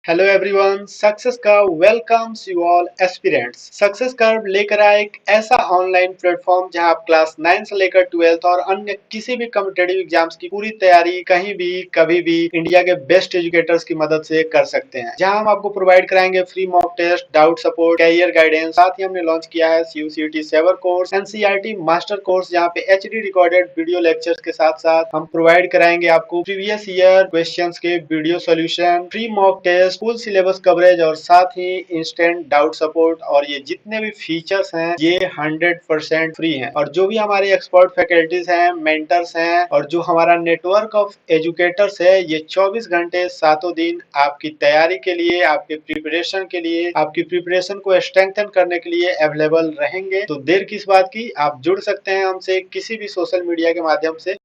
Hello everyone, success curve welcomes you all aspirants. Success curve लेकर आए एक ऐसा ऑनलाइन प्लेटफॉर्म जहां आप क्लास 9 से लेकर 12th और अन्य किसी भी कॉम्पिटिटिव एग्जाम्स की पूरी तैयारी कहीं भी कभी भी इंडिया के बेस्ट एजुकेटर्स की मदद से कर सकते हैं। जहां हम आपको प्रोवाइड कराएंगे free mock test, doubt support, career guidance. साथ ही हमने लॉन्च किया है CUCET saver course, NCERT master course, जहाँ पे HD रिकॉर्डेड वीडियो लेक्चर्स के साथ साथ हम प्रोवाइड कराएंगे आपको प्रीवियस ईयर क्वेश्चंस के video solution, free mock test, full syllabus coverage और साथ ही इंस्टेंट डाउट सपोर्ट। और ये जितने भी फीचर्स हैं ये 100% फ्री हैं। और जो भी हमारे एक्सपर्ट फैकल्टीज हैं, मेंटर्स हैं और जो हमारा नेटवर्क ऑफ एजुकेटर्स है, ये 24 घंटे सातों दिन आपकी तैयारी के लिए, आपके प्रिपरेशन के लिए, आपकी प्रिपरेशन को स्ट्रेंथन करने के लिए अवेलेबल रहेंगे। तो देर किस बात की, आप जुड़ सकते हैं हमसे किसी भी सोशल मीडिया के माध्यम से।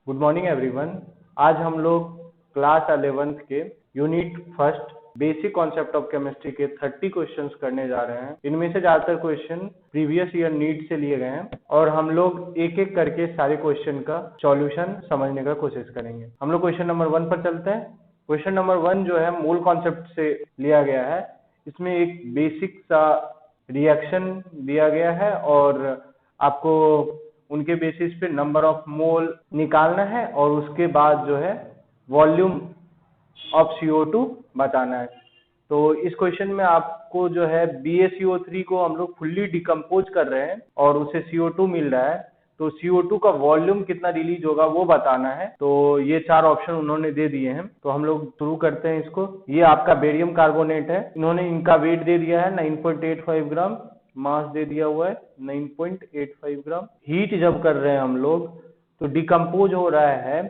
Good morning everyone. आज हम लोग क्लास 11th के unit first basic concept of chemistry के 30 क्वेश्चंस करने जा रहे हैं। इनमें से ज्यादातर क्वेश्चन प्रीवियस ईयर नीट से लिए गए हैं और हम लोग एक एक करके सारे क्वेश्चन का सॉल्यूशन समझने का कोशिश करेंगे। हम लोग क्वेश्चन नंबर 1 पर चलते हैं। क्वेश्चन नंबर 1 जो है मूल कॉन्सेप्ट से लिया गया है। इसमें एक बेसिक सा रिएक्शन दिया गया है और आपको उनके बेसिस पे नंबर ऑफ मोल निकालना है और उसके बाद जो है वॉल्यूम ऑफ CO2 बताना है। तो इस क्वेश्चन में आपको जो है BaCO3 को हम लोग फुल्ली डिकम्पोज कर रहे हैं और उसे CO2 मिल रहा है, तो CO2 का वॉल्यूम कितना रिलीज होगा वो बताना है। तो ये 4 ऑप्शन उन्होंने दे दिए हैं, तो हम लोग शुरू करते हैं इसको। ये आपका बेरियम कार्बोनेट है। इन्होंने इनका वेट दे दिया है 9.85 ग्राम, मास दे दिया हुआ है 9.85 ग्राम। हीट जब कर रहे हैं हम लोग तो डिकम्पोज हो रहा है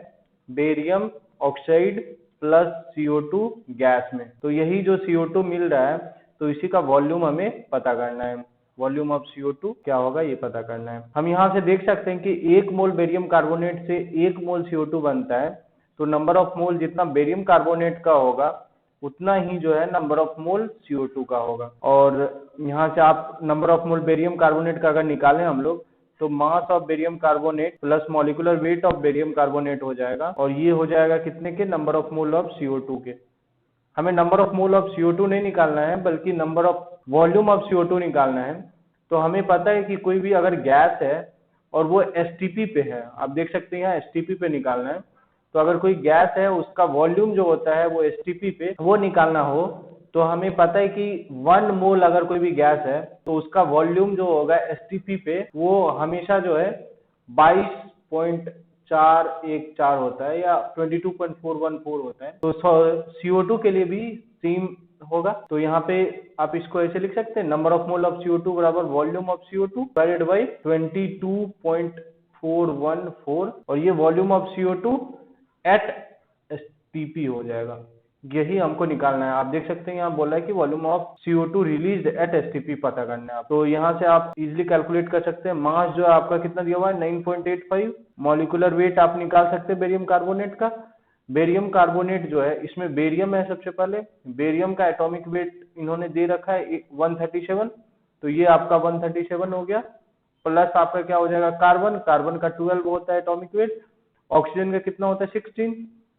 barium oxide plus CO2 gas में। तो यही जो CO2 मिल रहा है तो इसी का वॉल्यूम हमें पता करना है। वॉल्यूम ऑफ CO2 क्या होगा ये पता करना है। हम यहाँ से देख सकते हैं कि 1 मोल बेरियम कार्बोनेट से 1 मोल CO2 बनता है, तो नंबर ऑफ मोल जितना बेरियम कार्बोनेट का होगा उतना ही जो है नंबर ऑफ मोल CO2 का होगा। और यहाँ से आप number of mole barium carbonate का अगर निकालें हम लोग तो mass of barium carbonate plus molecular weight of barium carbonate हो जाएगा और ये हो जाएगा कितने के, number of mole of CO2 के। हमें number of mole of CO2 नहीं निकालना है बल्कि number of volume of CO2 निकालना है। तो हमें पता है कि कोई भी अगर गैस है और वो STP पे है, आप देख सकते हैं यहाँ STP पे निकालना है। तो अगर कोई गैस है उसका वॉल्यूम जो होता है वो STP पे वो निकालना हो तो हमें पता है कि 1 मोल अगर कोई भी गैस है तो उसका वॉल्यूम जो होगा STP पे वो हमेशा जो है 22.414 होता है या 22.414 होता है। तो CO2 के लिए भी सेम होगा। तो यहाँ पे आप इसको ऐसे लिख सकते हैं, number of mole of CO2 बराबर volume of CO2 divided by 22.414 और ये volume of CO2 at STP हो जाएगा। यही हमको निकालना है। आप देख सकते हैं यहाँ बोला है कि volume of CO2 release at STP पता करना है। तो यहाँ से आप इजिली कैलकुलेट कर सकते हैं। मास जो है आपका कितना दिया हुआ है 9.85। मॉलिक्यूलर वेट आप निकाल सकते हैं बेरियम कार्बोनेट का। बेरियम कार्बोनेट जो है इसमें बेरियम है, सबसे पहले बेरियम का एटॉमिक वेट इन्होंने दे रखा है 137, तो ये आपका 137 हो गया। प्लस आपका क्या हो जाएगा कार्बन, कार्बन का 12 होता है एटॉमिक वेट। ऑक्सीजन का कितना होता है 16,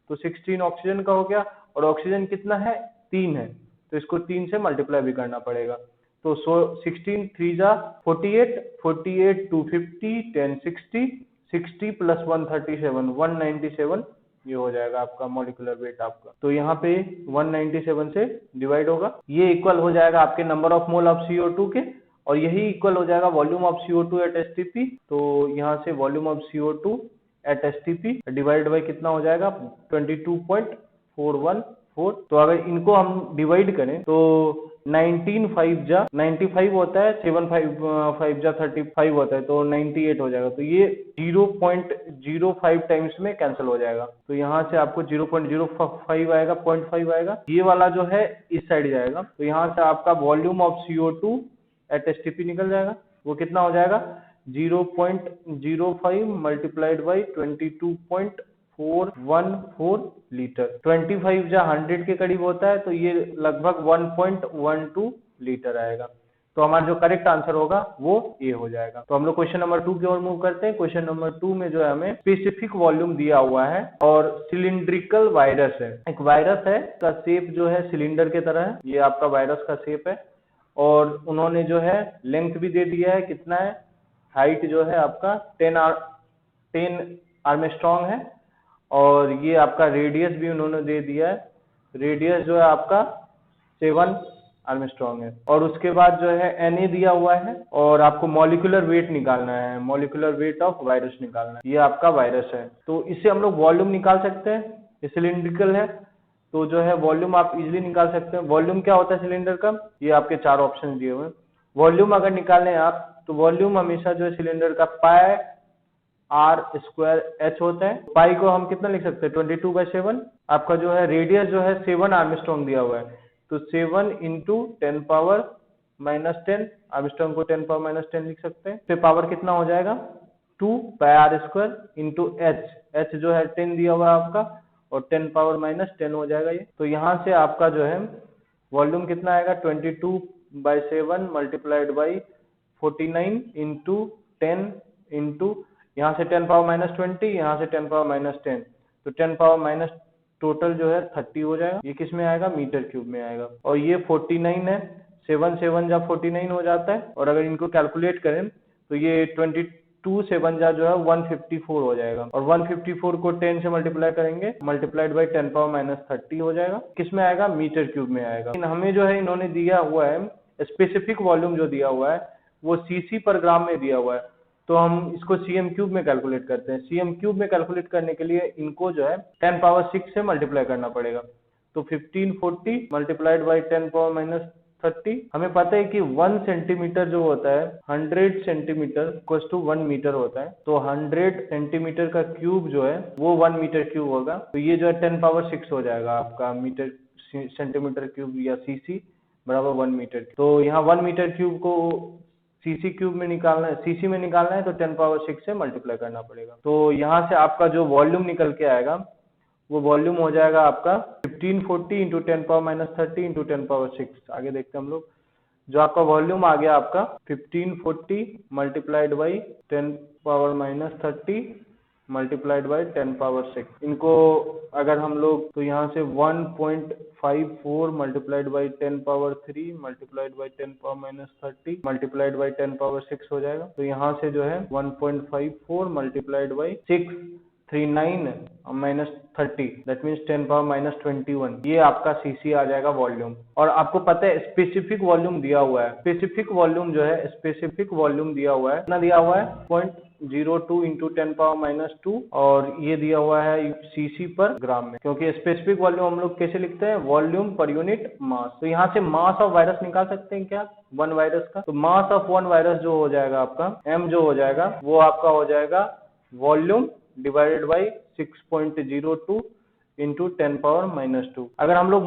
तो 16 ऑक्सीजन का हो गया और ऑक्सीजन कितना है 3 है, तो इसको 3 से मल्टीप्लाई भी करना पड़ेगा। तो 16 3 जा 48, 48 250 10 60, 60 प्लस 137 197, ये हो जाएगा आपका मॉलिक्यूलर वेट आपका। तो यहाँ पे 197 से डिवाइड होगा, ये इक्वल हो जाएगा आपके number of mole of CO2 के और यही इक्वल हो जाएगा volume of CO2 at STP। तो यहाँ से volume of CO2 at STP divide by कितना हो जाएगा 22.414। तो अगर इनको हम डिवाइड करें तो 19 5 जा 95 होता है, 7 5 जा 35 होता है, तो 98 हो जाएगा। तो ये 0.05 टाइम्स में कैंसिल हो जाएगा। तो यहाँ से आपको 0.05 आएगा, 0.5 आएगा। ये वाला जो है इस साइड जाएगा, तो यहाँ से आपका volume of CO2 at STP निकल जाएगा। वो कितना हो जाएगा 0.05 मल्टीप्लाइड बाई 22.414 लीटर। 25 जा 100 के करीब होता है, तो ये लगभग 1.12 लीटर आएगा। तो हमारा जो करेक्ट आंसर होगा वो ए हो जाएगा। तो हम लोग क्वेश्चन नंबर 2 की ओर मूव करते हैं। क्वेश्चन नंबर 2 में जो है हमें स्पेसिफिक वॉल्यूम दिया हुआ है और सिलिंड्रिकल वायरस है। एक वायरस है, का शेप जो है सिलेंडर के तरह है, ये आपका वायरस का शेप है। और उन्होंने जो है लेंथ भी दे दिया है, कितना है, हाइट जो है आपका 10 आर्मस्ट्रॉन्ग है। और ये आपका रेडियस भी उन्होंने दे दिया है, रेडियस जो है आपका 7 आर्मस्ट्रॉन्ग है। और उसके बाद जो है Na दिया हुआ है और आपको मॉलिक्यूलर वेट निकालना है, मॉलिक्यूलर वेट ऑफ वायरस निकालना है। ये आपका वायरस है, तो इससे हम लोग वॉल्यूम निकाल सकते हैं। ये सिलिंड्रिकल है तो जो है वॉल्यूम आप इजीली निकाल सकते हैं। वॉल्यूम क्या होता है सिलेंडर का, ये आपके 4 ऑप्शन दिए हुए हैं। वॉल्यूम अगर निकालें आप तो वॉल्यूम हमेशा जो है सिलेंडर का पाई आर स्क्वायर एच होता है। पाई को हम कितना लिख सकते हैं, 22/7। आपका जो है रेडियस जो है 7 आर्मस्ट्रॉन्ग दिया हुआ है, तो 7 इंटू 10⁻⁻10, आर्मस्ट्रॉन्ग को 10⁻⁻10 लिख सकते हैं। फिर पावर कितना हो जाएगा, 2πr² इंटू एच, एच जो है 10 दिया हुआ है आपका, और 10⁻⁻10 हो जाएगा ये। तो यहाँ से आपका जो है वॉल्यूम कितना आएगा, 22/7 मल्टीप्लाइड बाई 49 इंटू 10 इंटू यहाँ से 10⁻⁻20, यहाँ से 10⁻⁻10, तो 10⁻- टोटल जो है 30 हो जाएगा। ये किस में आएगा, मीटर क्यूब में आएगा। और ये 49 है, 7 7 जा 49 हो जाता है। और अगर इनको कैलकुलेट करें तो ये 22 7 जा जो है 154 हो जाएगा। और 154 को 10 से मल्टीप्लाई करेंगे, मल्टीप्लाइड बाई 10⁻⁻30 हो जाएगा। किस में आएगा, मीटर क्यूब में आएगा। लेकिन हमें जो है इन्होंने दिया हुआ है स्पेसिफिक वॉल्यूम, जो दिया हुआ है वो सीसी पर ग्राम में दिया हुआ है, तो हम इसको सीएम क्यूब में कैलकुलेट करते हैं। सीएम क्यूब में कैलकुलेट करने के लिए इनको जो है 10⁻6 से मल्टीप्लाई करना पड़ेगा। तो 1540 मल्टीप्लाइड बाई 10⁻⁻30, हमें पता है कि 1 सेंटीमीटर जो होता है 100 सेंटीमीटर इक्वल्स टू 1 मीटर होता है। तो 100 सेंटीमीटर का क्यूब जो है वो 1 मीटर क्यूब होगा। तो ये जो है 10⁻6 हो जाएगा आपका मीटर सेंटीमीटर क्यूब, या सीसी बराबर 1 मीटर। तो यहाँ 1 मीटर क्यूब को सीसी क्यूब में निकालना है, सीसी में निकालना है, तो 10⁻6 से मल्टीप्लाई करना पड़ेगा। तो यहाँ से आपका जो वॉल्यूम निकल के आएगा वो वॉल्यूम हो जाएगा आपका 1540 इंटू 10⁻30 इंटू 10⁻6। आगे देखते हैं हम लोग, जो आपका वॉल्यूम आ गया आपका 1540 मल्टीप्लाइड बाई 10⁻30 मल्टीप्लाइड बाई 10⁻6। इनको अगर हम लोग, तो यहाँ से 1.54 multiplied by 10⁻3 multiplied by 10⁻30 multiplied by 10⁻6 हो जाएगा। तो यहाँ से जो है 1.54 मल्टीप्लाइड बाई 639 -30, दैट मीन्स 10⁻-21, ये आपका सीसी आ जाएगा वॉल्यूम। और आपको पता है स्पेसिफिक वॉल्यूम दिया हुआ है, स्पेसिफिक वॉल्यूम जो है, स्पेसिफिक वॉल्यूम दिया हुआ है, कितना दिया हुआ है, 0.02 इंटू 10⁻-2, और ये दिया हुआ है सीसी पर ग्राम में। क्योंकि स्पेसिफिक वॉल्यूम हम लोग कैसे लिखते हैं, वॉल्यूम पर यूनिट मास। तो यहाँ से मास ऑफ वायरस निकाल सकते हैं क्या, 1 वायरस का। तो मास ऑफ 1 वायरस जो हो जाएगा आपका, m जो हो जाएगा वो आपका हो जाएगा वॉल्यूम डिवाइडेड बाई 6.02 इंटू 10⁻-2। अगर हम लोग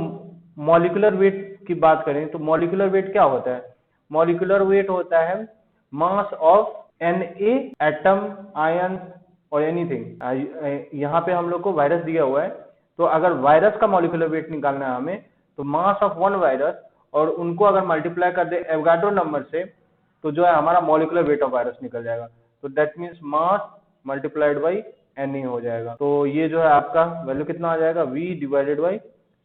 मॉलिक्यूलर वेट की बात करें तो मॉलिक्यूलर वेट क्या होता है, मॉलिक्यूलर वेट होता है mass of Na atom, ion और एनीथिंग। यहाँ पे हम लोग को वायरस दिया हुआ है, तो अगर वायरस का मॉलिक्यूलर वेट निकालना है हमें, तो मास ऑफ 1 वायरस और उनको अगर मल्टीप्लाई कर दे एवोगाड्रो नंबर से, तो जो है हमारा मॉलिक्यूलर वेट ऑफ वायरस निकल जाएगा। तो that means mass multiplied by Na हो जाएगा। तो ये जो है आपका वैल्यू कितना आ जाएगा, V divided by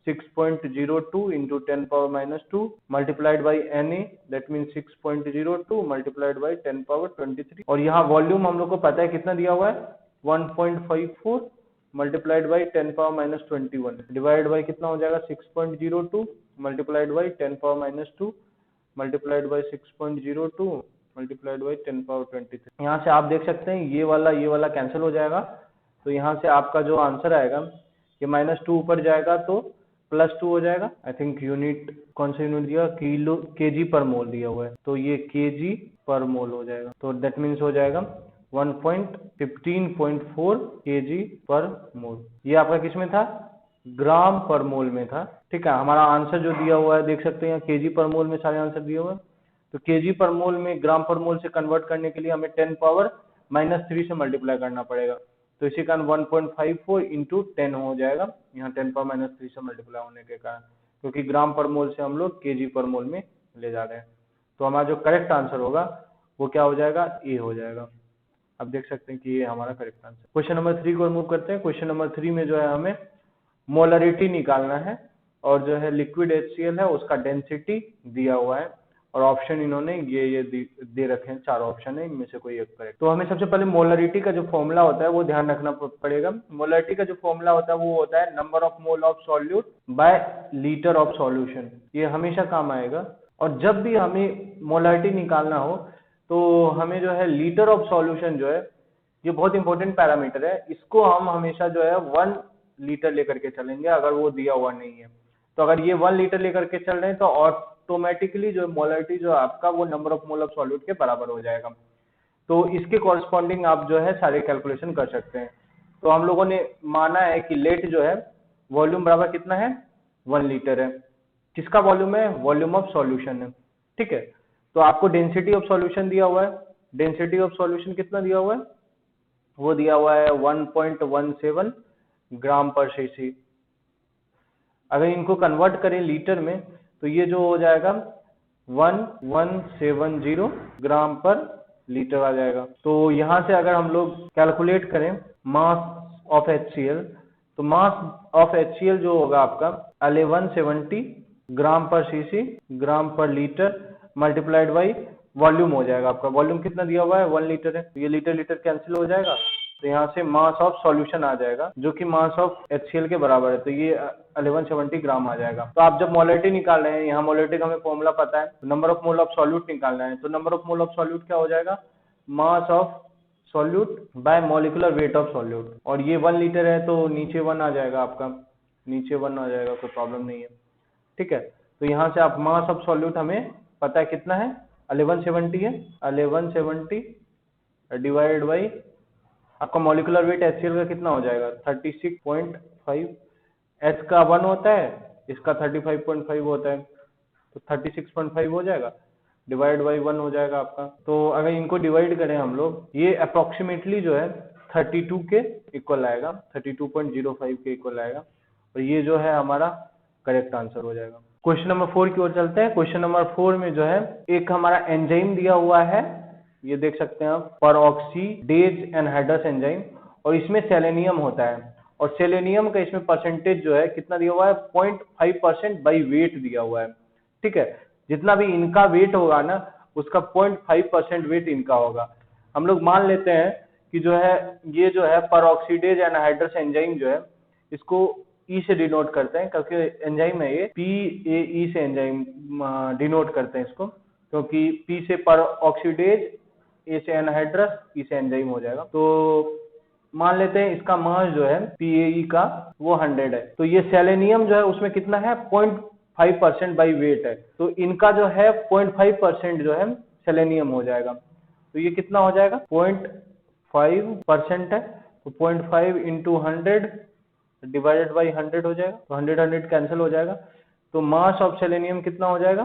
6.02 into 10⁻-2 multiplied by Na, that means 6.02 multiplied by 10⁻23। और यहाँ वॉल्यूम हम लोग को पता है कितना दिया हुआ है, 1.54 मल्टीप्लाइड बाई 10⁻-21 डिवाइड बाई कितना हो जाएगा, 6.02 multiplied by 10⁻-2 multiplied by 6.02 multiplied by 10⁻23। यहाँ से आप देख सकते हैं ये वाला कैंसिल हो जाएगा। तो यहाँ से आपका जो आंसर आएगा, ये -2 ऊपर जाएगा तो +2 हो जाएगा। आई थिंक यूनिट, कौन सा यूनिट दिया, किलो, केजी पर मोल दिया हुआ है, तो ये केजी पर मोल हो जाएगा। तो दैट मीन्स हो जाएगा 1.15.4 केजी पर मोल। ये आपका किस में था, ग्राम पर मोल में था। ठीक है, हमारा आंसर जो दिया हुआ है देख सकते हैं, केजी पर मोल में सारे आंसर दिए हुए हैं। तो केजी पर मोल में ग्राम पर मोल से कन्वर्ट करने के लिए हमें 10⁻-3 से मल्टीप्लाई करना पड़ेगा। तो इसी कारण 1.54 इंटू 10 हो जाएगा, यहाँ 10⁻-3 से मल्टीप्लाई होने के कारण, क्योंकि ग्राम पर मोल से हम लोग केजी पर मोल में ले जा रहे हैं। तो हमारा जो करेक्ट आंसर होगा वो क्या हो जाएगा, ए हो जाएगा। अब देख सकते हैं कि ये हमारा करेक्ट आंसर। क्वेश्चन नंबर 3 को मूव करते हैं। क्वेश्चन नंबर 3 में जो है हमें मोलरिटी निकालना है और जो है लिक्विड HCl है उसका डेंसिटी दिया हुआ है और ऑप्शन इन्होंने ये दे रखे हैं, 4 ऑप्शन है, इनमें से कोई एक करेक्ट। तो हमें सबसे पहले मोलरिटी का जो फॉर्मूला होता है वो ध्यान रखना पड़ेगा। मोलरिटी का जो फॉर्मूला होता है वो होता है number of mole of solute bye litre of solution. ये हमेशा काम आएगा और जब भी हमें मोलरिटी निकालना हो तो हमें जो है लीटर ऑफ सॉल्यूशन जो है ये बहुत इंपॉर्टेंट पैरामीटर है, इसको हम हमेशा जो है 1 लीटर लेकर के चलेंगे अगर वो दिया हुआ नहीं है। तो अगर ये 1 लीटर लेकर के चल रहे हैं तो ऑटोमेटिकली जो मोलरिटी जो आपका वो number of mole of solute के बराबर हो जाएगा। तो इसके कॉरस्पॉन्डिंग आप जो है सारे कैलकुलेशन कर सकते हैं। तो हम लोगों ने माना है कि लेट जो है वॉल्यूम बराबर कितना है, 1 लीटर है। किसका वॉल्यूम है, वॉल्यूम ऑफ सॉल्यूशन है, ठीक है। तो आपको डेंसिटी ऑफ सॉल्यूशन दिया हुआ है, डेंसिटी ऑफ सॉल्यूशन कितना दिया हुआ है, वो दिया हुआ है 1.17 ग्राम पर सीसी। अगर इनको कन्वर्ट करें लीटर में तो ये जो हो जाएगा 1170 ग्राम पर लीटर आ जाएगा। तो यहाँ से अगर हम लोग कैलकुलेट करें मास ऑफ HCl, तो मास ऑफ HCl जो होगा आपका 1170 ग्राम पर सीसी ग्राम पर लीटर मल्टीप्लाइड बाई वॉल्यूम हो जाएगा। आपका वॉल्यूम कितना दिया हुआ है, 1 लीटर है, तो ये लीटर लीटर कैंसिल हो जाएगा, तो यहाँ से मास ऑफ सॉल्यूशन आ जाएगा जो कि मास ऑफ HCl के बराबर है, तो ये 1170 ग्राम आ जाएगा। तो आप जब मोलरिटी निकाल रहे हैं, यहाँ मोलरिटी का हमें फॉर्मूला पता है, number of mole of solute निकालना है, तो number of mole of solute क्या हो जाएगा, mass of solute bye molecular weight of solute. और ये 1 लीटर है तो नीचे 1 आ जाएगा, आपका नीचे 1 आ जाएगा, कोई प्रॉब्लम नहीं है, ठीक है। तो यहाँ से आप मास ऑफ सॉल्यूट हमें पता है कितना है, 1170 है, 1170 डिवाइडेड बाई आपका मॉलिक्यूलर वेट HCl का कितना हो जाएगा, 36.5। H का 1 होता है, इसका 35.5 होता है, तो 36.5 हो जाएगा, डिवाइड बाई 1 हो जाएगा आपका। तो अगर इनको डिवाइड करें हम लोग, ये अप्रोक्सीमेटली जो है 32 के इक्वल आएगा, 32.05 के इक्वल आएगा, और ये जो है हमारा करेक्ट आंसर हो जाएगा। क्वेश्चन नंबर 4 की ओर चलते हैं। क्वेश्चन नंबर 4 में जो है एक हमारा एंजाइम दिया हुआ है, ये देख सकते हैं आप, परऑक्सीडेज एनहाइड्रस एंजाइम, और इसमें सेलेनियम होता है, और सेलेनियम का इसमें परसेंटेज जो है कितना दिया हुआ है, 0.5% बाई वेट दिया हुआ है, ठीक है। जितना भी इनका वेट होगा ना उसका 0.5% वेट इनका होगा। हम लोग मान लेते हैं कि जो है ये जो है परऑक्सीडेज एनहाइड्रस एंजाइम जो है इसको ई से डिनोट करते हैं, क्योंकि एंजाइम है ये, PAE से एंजाइम डिनोट करते हैं इसको, क्योंकि P से परऑक्सीडेज, ए से एनहाइड्रस, ई से एंजाइम हो जाएगा। तो मान लेते हैं इसका मास जो है PAE का वो 100 है, तो ये सेलेनियम जो है उसमें कितना है, 0.5% बाई वेट है, तो इनका जो है 0.5% जो है सेलेनियम हो जाएगा। तो ये कितना हो जाएगा, 0.5% है, तो 0.5 इंटू 100 डिवाइडेड बाई 100 हो जाएगा, तो 100 कैंसिल हो जाएगा, तो मास ऑफ सेलेनियम कितना हो जाएगा,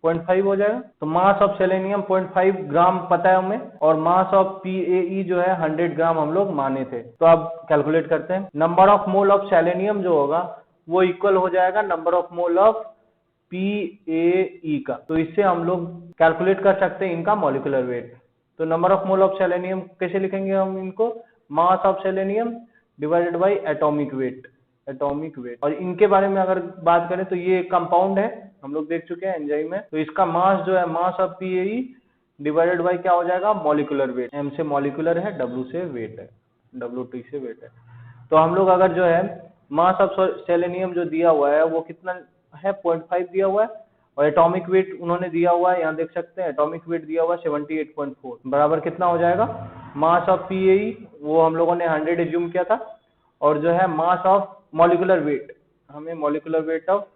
0.5 हो जाएगा। तो मास ऑफ सेलेनियम 0.5 ग्राम पता है हमें, और मास ऑफ PAE जो है 100 ग्राम हम लोग माने थे। तो अब कैलकुलेट करते हैं, number of mole of selenium जो होगा वो इक्वल हो जाएगा number of mole of PAE का। तो इससे हम लोग कैलकुलेट कर सकते हैं इनका मॉलिक्यूलर वेट। तो number of mole of selenium कैसे लिखेंगे हम इनको, mass of selenium divided by atomic weight, atomic weight. और इनके बारे में अगर बात करें तो ये कंपाउंड है, हम लोग देख चुके हैं, एंजाइम है, तो इसका मास जो है mass of PAE divided by क्या हो जाएगा, मॉलिक्यूलर वेट। M से मॉलिक्यूलर है, W से वेट है, WT से वेट है। तो हम लोग अगर जो है मास ऑफ सेलेनियम जो दिया हुआ है वो कितना है, 0.5 दिया हुआ है, और एटॉमिक वेट उन्होंने दिया हुआ है, यहाँ देख सकते हैं एटॉमिक वेट दिया हुआ है 78.4, बराबर कितना हो जाएगा, मास ऑफ PAE वो हम लोगों ने 100 एज्यूम किया था, और जो है मास ऑफ मॉलिक्यूलर वेट, हमें मॉलिक्यूलर वेट ऑफ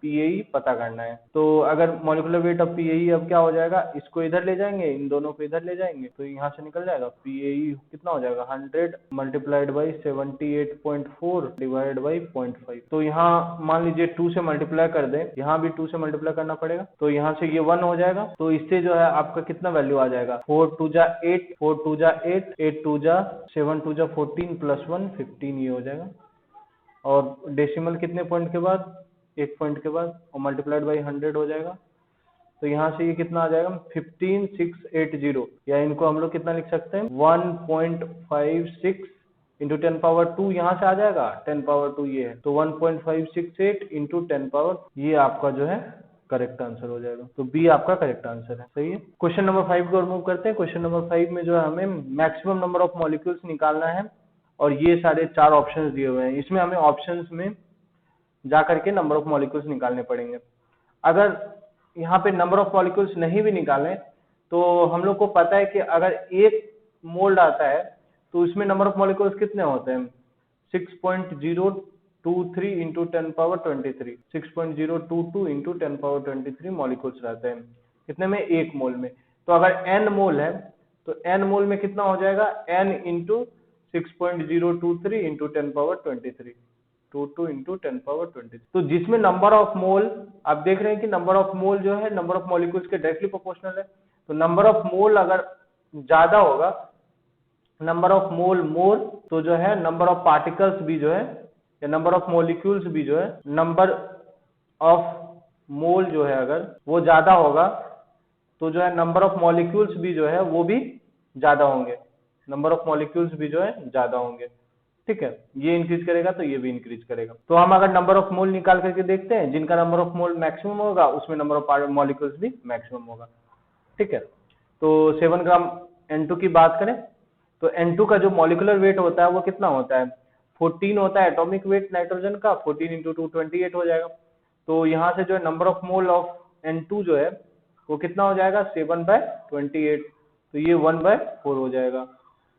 PAE पता करना है। तो अगर मॉलिक्यूलर वेट ऑफ PAE अब क्या हो जाएगा, इसको इधर ले जाएंगे, इन दोनों को इधर ले जाएंगे, तो यहाँ से निकल जाएगा PAE कितना हो जाएगा, 100 मल्टीप्लाइड बाई 78.4 डिवाइडेड बाई 0.5। तो यहाँ मान लीजिए 2 से मल्टीप्लाई कर दें, यहाँ भी 2 से मल्टीप्लाई करना पड़ेगा, तो यहाँ से ये 1 हो जाएगा, तो इससे जो है आपका कितना वैल्यू आ जाएगा, 4 2 जा 8, 4 2 जा 8, 8 2 जा 7 2 जा 14 प्लस 1 15, ये हो जाएगा। और डेसिमल कितने पॉइंट के बाद, 1 पॉइंट के बाद, और मल्टीप्लाइड बाई 100 हो जाएगा, तो यहाँ से ये कितना आ जाएगा 15680, या इनको हम लोग कितना लिख सकते हैं 1.56 इंटू 10 पावर 2 यहाँ से आ जाएगा, 10 पावर 2 ये है, तो 1.568 इंटू 10 पावर, ये आपका जो है करेक्ट आंसर हो जाएगा। तो बी आपका करेक्ट आंसर है, सही है। क्वेश्चन नंबर 5 को रिमूव करते हैं। क्वेश्चन नंबर 5 में जो है हमें मैक्सिमम नंबर ऑफ मॉलिक्यूल्स निकालना है, और ये सारे 4 ऑप्शंस दिए हुए हैं। इसमें हमें ऑप्शंस में जा करके नंबर ऑफ मॉलिक्यूल्स निकालने पड़ेंगे। अगर यहाँ पे नंबर ऑफ मॉलिक्यूल्स नहीं भी निकालें तो हम लोग को पता है कि अगर एक मोल्ड आता है तो इसमें नंबर ऑफ मॉलिक्यूल्स कितने होते हैं 6.023 into 10 power 23, 6.022 into 10 power 23 molecules रहते हैं कितने में, एक मोल में। तो अगर n मोल है तो n मोल में कितना हो जाएगा n into 6.023 into 10 power 23, 22 into 10 power 23। तो जिसमें नंबर ऑफ मोल, आप देख रहे हैं कि नंबर ऑफ मोल जो है नंबर ऑफ मॉलिक्यूल्स के डायरेक्टली प्रोपोर्शनल है। तो नंबर ऑफ मोल अगर ज्यादा होगा, नंबर ऑफ मोल मोर, तो जो है नंबर ऑफ पार्टिकल्स भी जो है, या नंबर ऑफ मॉलिक्यूल्स भी जो है, नंबर ऑफ मोल जो है अगर वो ज्यादा होगा तो जो है नंबर ऑफ मॉलिक्यूल्स भी जो है वो भी ज्यादा होंगे, नंबर ऑफ मॉलिक्यूल्स भी जो है ज्यादा होंगे। ठीक है, ये इंक्रीज करेगा तो ये भी इंक्रीज करेगा। तो हम अगर नंबर ऑफ मोल निकाल करके देखते हैं, जिनका नंबर ऑफ मोल मैक्सिमम होगा उसमें नंबर ऑफ मॉलिक्यूल्स भी मैक्सिमम होगा। ठीक है, तो 7 ग्राम N2 की बात करें तो N2 का जो मॉलिकुलर वेट होता है वो कितना होता है 14 होता है एटॉमिक वेट नाइट्रोजन का, 14 इंटू 2 28 हो जाएगा। तो यहाँ से जो है number of mole of N2 जो है वो कितना हो जाएगा 7/28, तो ये 1/4 हो जाएगा।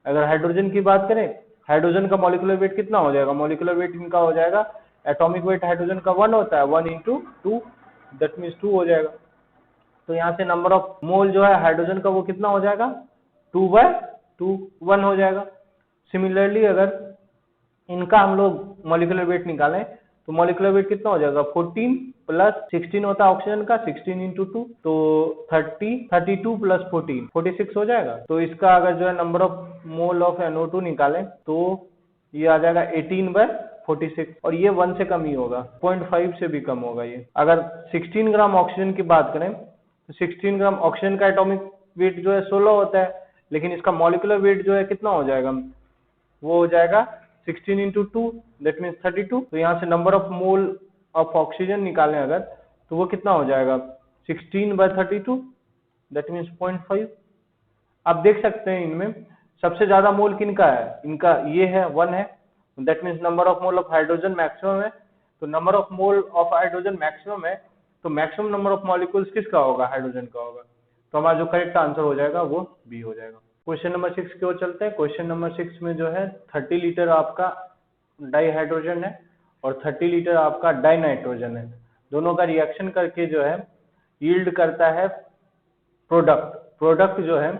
अगर हाइड्रोजन की बात करें, हाइड्रोजन का मॉलिकुलर वेट कितना हो जाएगा, मॉलिकुलर वेट इनका हो जाएगा, एटॉमिक वेट हाइड्रोजन का 1 होता है, 1 इंटू 2 दैट मीन्स 2 हो जाएगा। तो यहाँ से नंबर ऑफ मोल जो है हाइड्रोजन का वो कितना हो जाएगा 2/2, 1 हो जाएगा। सिमिलरली अगर इनका हम लोग मॉलिकुलर वेट निकालें तो मॉलिकुलर वेट कितना हो जाएगा 14 प्लस 16 होता है ऑक्सीजन का, 16 इंटू 2 तो 30, 32 प्लस 14 46 हो जाएगा। तो इसका अगर जो है number of mole of NO2 निकालें तो ये आ जाएगा 18/46, और ये 1 से कम ही होगा, 0.5 से भी कम होगा ये। अगर 16 ग्राम ऑक्सीजन की बात करें तो 16 ग्राम ऑक्सीजन का एटॉमिक वेट जो है 16 होता है, लेकिन इसका मॉलिकुलर वेट जो है कितना हो जाएगा, वो हो जाएगा 16 इंटू 2 दैट मीन्स 32। तो यहाँ से number of mole of oxygen निकालें अगर तो वो कितना हो जाएगा 16/32 दैट मीन्स 0.5। आप देख सकते हैं इनमें सबसे ज्यादा मोल किनका है, इनका ये है 1 है, that means number of mole of hydrogen maximum है। तो number of mole of hydrogen maximum है तो मैक्सिमम नंबर ऑफ मॉलिक्यूल्स किसका होगा, हाइड्रोजन का होगा। तो हमारा जो करेक्ट आंसर हो जाएगा वो बी हो जाएगा। क्वेश्चन नंबर 6 की ओर चलते हैं। क्वेश्चन नंबर 6 में जो है 30 लीटर आपका डाई हाइड्रोजन है और 30 लीटर आपका डाई नाइट्रोजन है, दोनों का रिएक्शन करके जो है यील्ड करता है प्रोडक्ट। प्रोडक्ट जो है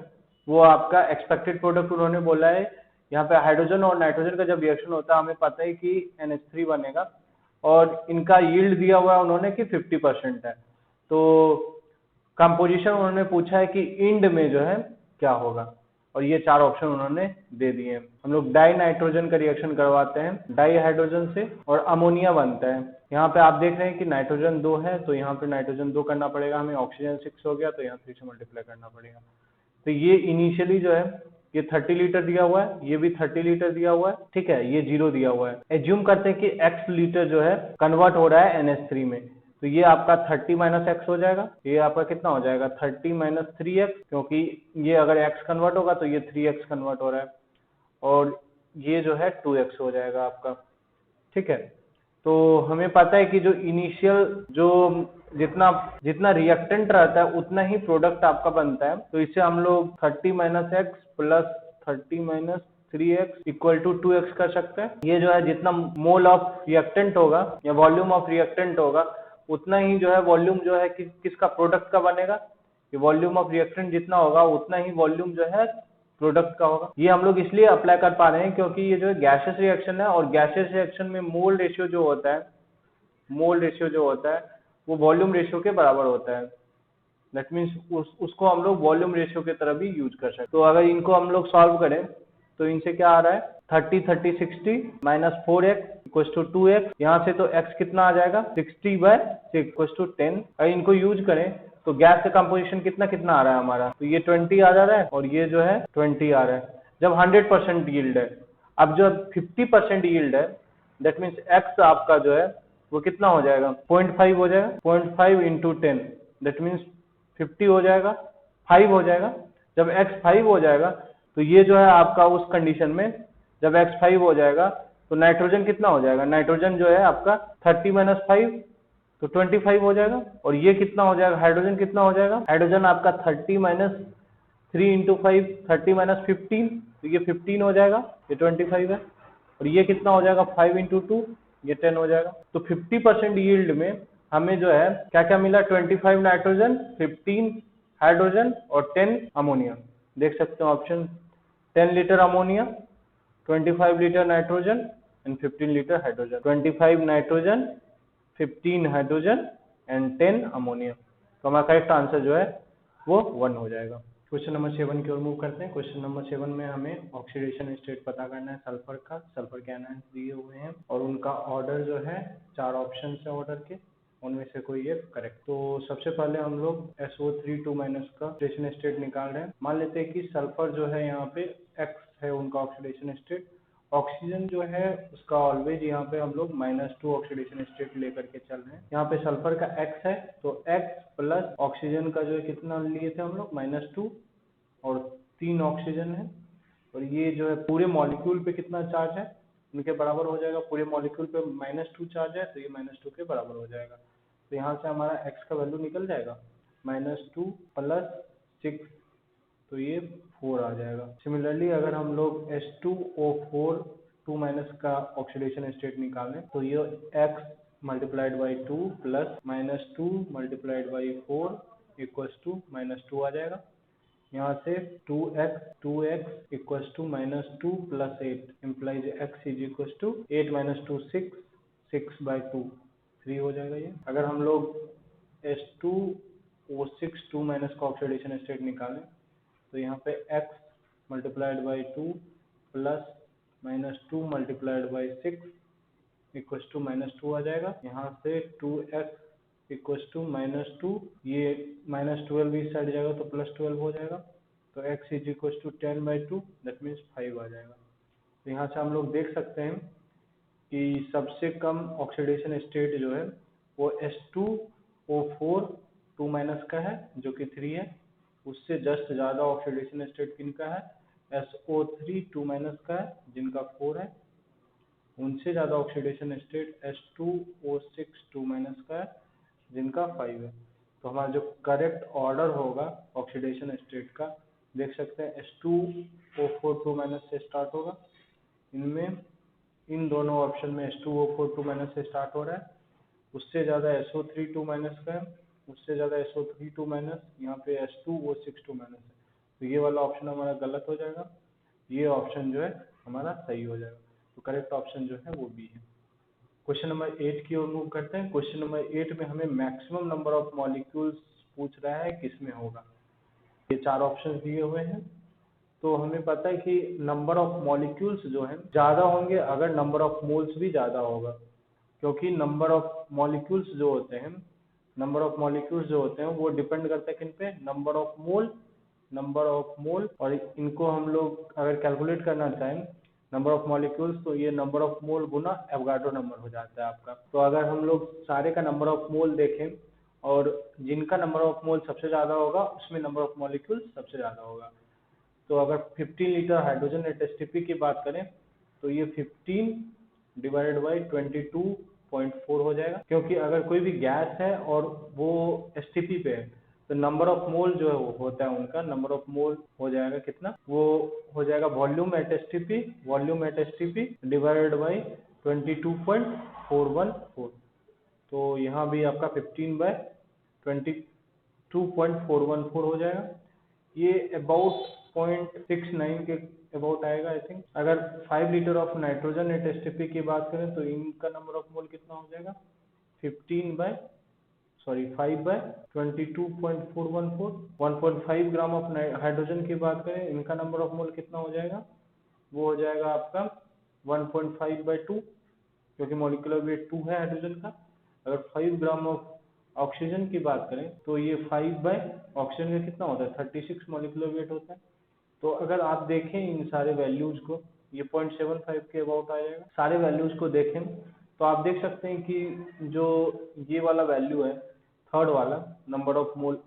वो आपका एक्सपेक्टेड प्रोडक्ट उन्होंने बोला है। यहाँ पे हाइड्रोजन और नाइट्रोजन का जब रिएक्शन होता है हमें पता है कि NH3 बनेगा, और इनका यील्ड दिया हुआ है उन्होंने कि 50% है। तो कंपोजिशन उन्होंने पूछा है कि इंड में जो है क्या होगा, और ये 4 ऑप्शन उन्होंने दे दिए हैं। हम लोग डाई नाइट्रोजन का रिएक्शन करवाते हैं डाई हाइड्रोजन से और अमोनिया बनता है। यहाँ पे आप देख रहे हैं कि नाइट्रोजन 2 है तो यहाँ पे नाइट्रोजन 2 करना पड़ेगा हमें, ऑक्सीजन 6 हो गया तो यहाँ 3 से मल्टीप्लाई करना पड़ेगा। तो ये इनिशियली जो है ये 30 लीटर दिया हुआ है, ये भी 30 लीटर दिया हुआ है, ठीक है, ये 0 दिया हुआ है। एज्यूम करते हैं कि x लीटर जो है कन्वर्ट हो रहा है NH3 में, तो ये आपका 30 माइनस एक्स हो जाएगा। ये आपका कितना हो जाएगा 30 माइनस 3x, क्योंकि ये अगर x कन्वर्ट होगा तो ये 3x कन्वर्ट हो रहा है, और ये जो है 2x हो जाएगा आपका। ठीक है, तो हमें पता है कि जो इनिशियल जो जितना रिएक्टेंट रहता है उतना ही प्रोडक्ट आपका बनता है। तो इससे हम लोग 30 minus X plus 30 minus 3x equal to 2x कर सकते हैं। ये जो है जितना मोल ऑफ रिएक्टेंट होगा या वॉल्यूम ऑफ रिएक्टेंट होगा उतना ही जो है वॉल्यूम जो है किसका प्रोडक्ट का बनेगा। ये वॉल्यूम ऑफ रिएक्टेंट जितना होगा उतना ही वॉल्यूम जो है प्रोडक्ट का होगा। ये हम लोग इसलिए अप्लाई कर पा रहे हैं क्योंकि ये जो है गैसियस रिएक्शन है, और गैसियस रिएक्शन में मोल रेशियो जो होता है वो वॉल्यूम रेशियो के बराबर होता है। दैट मीन्स उसको हम लोग वॉल्यूम रेशियो की तरह भी यूज कर सकते हैं। तो अगर इनको हम लोग सॉल्व करें तो इनसे क्या आ रहा है 30 30 60 minus 4x equal to 2x। यहाँ से तो x कितना आ जाएगा 60/6 इक्वल टू 10। अगर इनको यूज करें तो गैस का कंपोजिशन कितना कितना आ रहा है हमारा, तो ये 20 आ जा रहा है और ये जो है 20 आ रहा है। जब 100% यील्ड है, अब जब 50% यील्ड है, दैट मीन्स एक्स आपका जो है वो कितना हो जाएगा, 0.5 हो जाएगा। 0.5 इंटू 10 दैट मीन्स 50 हो जाएगा, 5 हो जाएगा। जब x 5 हो जाएगा तो ये जो है आपका उस कंडीशन में जब x 5 हो जाएगा तो नाइट्रोजन कितना हो जाएगा, नाइट्रोजन जो है आपका 30 माइनस 5 तो 25 हो जाएगा। और ये कितना हो जाएगा, हाइड्रोजन कितना हो जाएगा, हाइड्रोजन आपका 30 माइनस 3 इंटू 5 30 माइनस 15 तो ये 15 हो जाएगा, ये 25 है। और ये कितना हो जाएगा, 5 इंटू 2 ये 10 हो जाएगा। तो 50% यील्ड में हमें जो है क्या क्या मिला, 25 नाइट्रोजन, 15 हाइड्रोजन और 10 अमोनिया। देख सकते हो option, 10 litre ammonia, 25 litre nitrogen and 15 litre hydrogen. 25 nitrogen, 15 hydrogen and 10 ammonia. तो हमारा करेक्ट आंसर जो है वो 1 हो जाएगा। क्वेश्चन नंबर 7 की ओर मूव करते हैं। क्वेश्चन नंबर 7 में हमें ऑक्सीडेशन स्टेट पता करना है सल्फर का। सल्फर के आयन दिए हुए हैं और उनका ऑर्डर जो है 4 ऑप्शन है ऑर्डर के, उनमें से कोई एक करेक्ट। तो सबसे पहले हम लोग SO3 का ऑक्सीडेशन स्टेट निकाल रहे हैं। मान लेते हैं कि सल्फर जो है यहाँ पे X है उनका ऑक्सीडेशन स्टेट, ऑक्सीजन जो है उसका ऑलवेज यहाँ पे हम लोग -2 ऑक्सीडेशन स्टेट लेकर के चल रहे हैं। यहाँ पे सल्फर का X है तो X प्लस ऑक्सीजन का जो है कितना लिए थे हम लोग, -2 और 3 ऑक्सीजन है। और ये जो है पूरे मॉलिक्यूल पे कितना चार्ज है, उनके बराबर हो जाएगा। पूरे मॉलिक्यूल पे -2 चार्ज है तो ये -2 के बराबर हो जाएगा। तो यहाँ से हमारा X का वैल्यू निकल जाएगा, -2 प्लस 6 तो ये 4 आ जाएगा। सिमिलरली अगर हम लोग H2O4 2 का ऑक्सीडेशन स्टेट निकालें तो ये X multiplied by 2 plus -2 multiplied by 4 equals to -2 आ जाएगा। यहाँ से 2x equals to -2 plus 8 implies x is equals to 8 minus 2 6 by 2 3 हो जाएगा ये। अगर हम लोग H2O6 2 का ऑक्सीडेशन स्टेट निकालें तो यहाँ पे x multiplied by 2 plus -2 multiplied by 6 equals to -2 आ जाएगा। यहाँ से 2x इक्वल्स टू -2, ये -12 इस साइड जाएगा तो +12 हो जाएगा। तो x is equals to 10 by 2 that means 5 आ जाएगा। तो यहाँ से हम लोग देख सकते हैं कि सबसे कम ऑक्सीडेशन स्टेट जो है वो H2O4 2 का है जो कि 3 है। उससे जस्ट ज़्यादा ऑक्सीडेशन स्टेट किनका है, SO3 2 का है जिनका 4 है। उनसे ज़्यादा ऑक्सीडेशन स्टेट H2O6 2 का है जिनका 5 है। तो हमारा जो करेक्ट ऑर्डर होगा ऑक्सीडेशन स्टेट का, देख सकते हैं H2O4 2 से स्टार्ट होगा। इनमें इन दोनों ऑप्शन में H2O4 2 से स्टार्ट हो रहा है, उससे ज़्यादा SO3 2 का है, उससे ज़्यादा SO3 2 यहाँ पे H2O6 2 है। तो ये वाला ऑप्शन हमारा गलत हो जाएगा, ये ऑप्शन जो है हमारा सही हो जाएगा। तो करेक्ट ऑप्शन जो है वो बी है। क्वेश्चन नंबर 8 की ओर मूव करते हैं। क्वेश्चन नंबर 8 में हमें मैक्सिमम नंबर ऑफ मॉलिक्यूल्स पूछ रहा है किसमें होगा। ये 4 ऑप्शन दिए हुए हैं। तो हमें पता है कि नंबर ऑफ मॉलिक्यूल्स जो है ज़्यादा होंगे अगर नंबर ऑफ मोल्स भी ज़्यादा होगा, क्योंकि नंबर ऑफ मॉलिक्यूल्स जो होते हैं, नंबर ऑफ मॉलिक्यूल्स जो होते हैं वो डिपेंड करता है किन पे, नंबर ऑफ मोल। और इनको हम लोग अगर कैलकुलेट करना चाहें नंबर ऑफ मॉलिक्यूल्स तो ये number of mole Guna Avogadro number हो जाता है आपका। तो अगर हम लोग सारे का नंबर ऑफ मोल देखें और जिनका नंबर ऑफ मोल सबसे ज़्यादा होगा उसमें नंबर ऑफ मॉलिक्यूल्स सबसे ज़्यादा होगा। तो अगर 15 लीटर हाइड्रोजन एट एसटीपी की बात करें तो ये 15 डिवाइडेड बाई 22.4 हो जाएगा, क्योंकि अगर कोई भी गैस है और वो एसटीपी पे है तो नंबर ऑफ मोल जो है वो होता है उनका नंबर ऑफ मोल हो जाएगा कितना, वो हो जाएगा volume at STP divided by 22.414। तो यहाँ भी आपका 15/22.414 हो जाएगा। ये अबाउट 0.69 के अबाउट आएगा आई थिंक। अगर 5 litre of nitrogen eight STP की बात करें तो इनका नंबर ऑफ मोल कितना हो जाएगा, 5/22.414। 1.5 ग्राम ऑफ हाइड्रोजन की बात करें, इनका नंबर ऑफ मोल कितना हो जाएगा, वो हो जाएगा आपका 1.5/2, क्योंकि मॉलिक्यूलर वेट 2 है हाइड्रोजन का। अगर 5 ग्राम ऑफ ऑक्सीजन की बात करें तो ये 5 बाय ऑक्सीजन का कितना होता है 36 मॉलिक्यूलर वेट होता है। तो अगर आप देखें इन सारे वैल्यूज को, ये 0.75 के अबाउट आ जाएगा। सारे वैल्यूज को देखें तो आप देख सकते हैं कि जो ये वाला वैल्यू है थर्ड वाला number of mole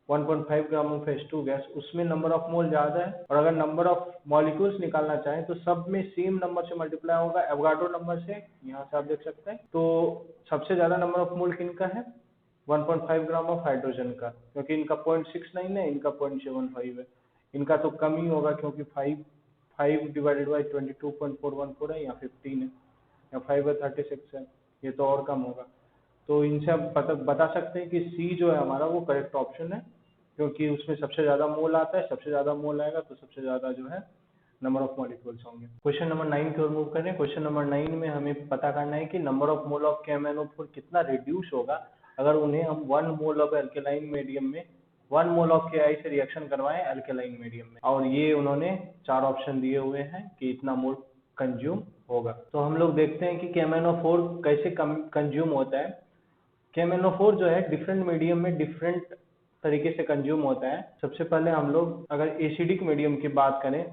1.5 gram of H2 gas, उसमें नंबर ऑफ मोल ज्यादा है। और अगर नंबर ऑफ मॉलिक्यूल्स निकालना चाहें तो सब में सेम नंबर से मल्टीप्लाई होगा एवोगाड्रो नंबर से, यहाँ से आप देख सकते हैं। तो सबसे ज्यादा नंबर ऑफ मोल किनका है 1.5 ग्राम ऑफ हाइड्रोजन का, क्योंकि इनका 0.69 है, इनका 0.75 है। इनका तो कम ही होगा क्योंकि 5 डिवाइडेड बाई 22.414 है, या 15 है, या 5/36 है, ये तो और कम होगा। तो इनसे हम बता सकते हैं कि सी जो है हमारा वो करेक्ट ऑप्शन है, क्योंकि उसमें सबसे ज्यादा मोल आता है, सबसे ज्यादा मोल आएगा तो सबसे ज्यादा जो है नंबर ऑफ मॉलिक्यूल्स होंगे। क्वेश्चन नंबर 9 की ओर मूव करें। क्वेश्चन नंबर 9 में हमें पता करना है कि number of mole of KMnO4 कितना रिड्यूस होगा अगर उन्हें हम 1 मोल ऑफ एल्केलाइन मीडियम में 1 मोल ऑफ KI से रिएक्शन करवाएं एल्केलाइन मीडियम में। और ये उन्होंने 4 ऑप्शन दिए हुए हैं कि इतना मोल कंज्यूम होगा। तो हम लोग देखते हैं कि KMnO4 कैसे कंज्यूम होता है। KMnO4 जो है डिफरेंट मीडियम में डिफरेंट तरीके से कंज्यूम होता है। सबसे पहले हम लोग अगर एसिडिक मीडियम की बात करें